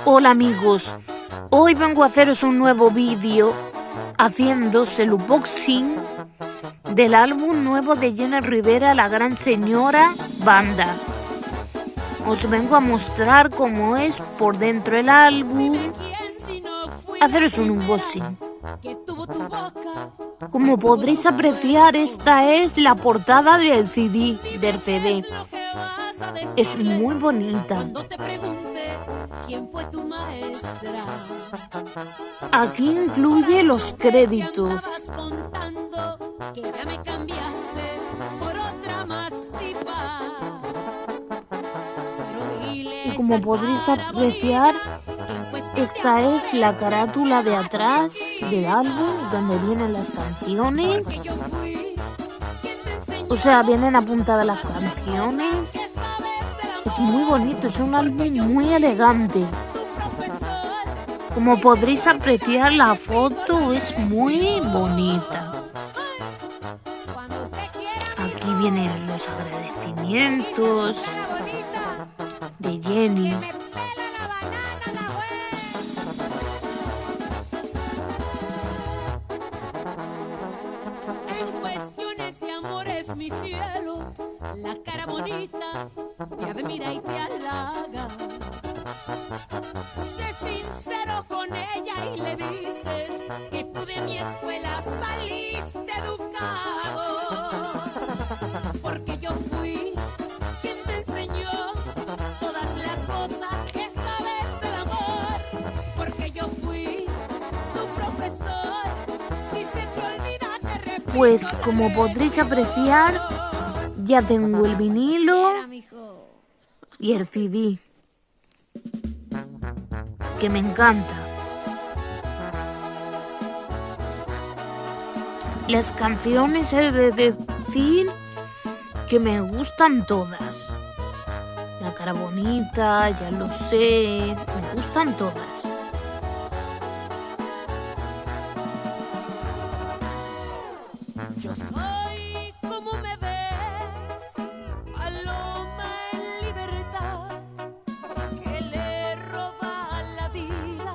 Hola amigos, hoy vengo a haceros un nuevo vídeo haciéndose el unboxing del álbum nuevo de Jenny Rivera, La Gran Señora Banda. Os vengo a mostrar cómo es por dentro el álbum, haceros un unboxing. Como podréis apreciar, esta es la portada del CD. Es muy bonita. Aquí incluye los créditos. Y como podréis apreciar, esta es la carátula de atrás del álbum, donde vienen las canciones. O sea, vienen apuntadas las canciones. Es muy bonito, es un álbum muy elegante. Como podréis apreciar, la foto es muy bonita. Aquí vienen los agradecimientos de Jenny. Mi cielo, la cara bonita te admira y te halaga. Sé sincero con ella y le dices que tú de mi escuela saliste educado, porque yo fui quien te enseñó todas las cosas que sabes del amor, porque yo fui tu profesor. Si se te olvida te repito. Pues como podréis apreciar, ya tengo el vinilo y el CD, que me encanta. Las canciones he de decir que me gustan todas. La cara bonita, ya lo sé, me gustan todas.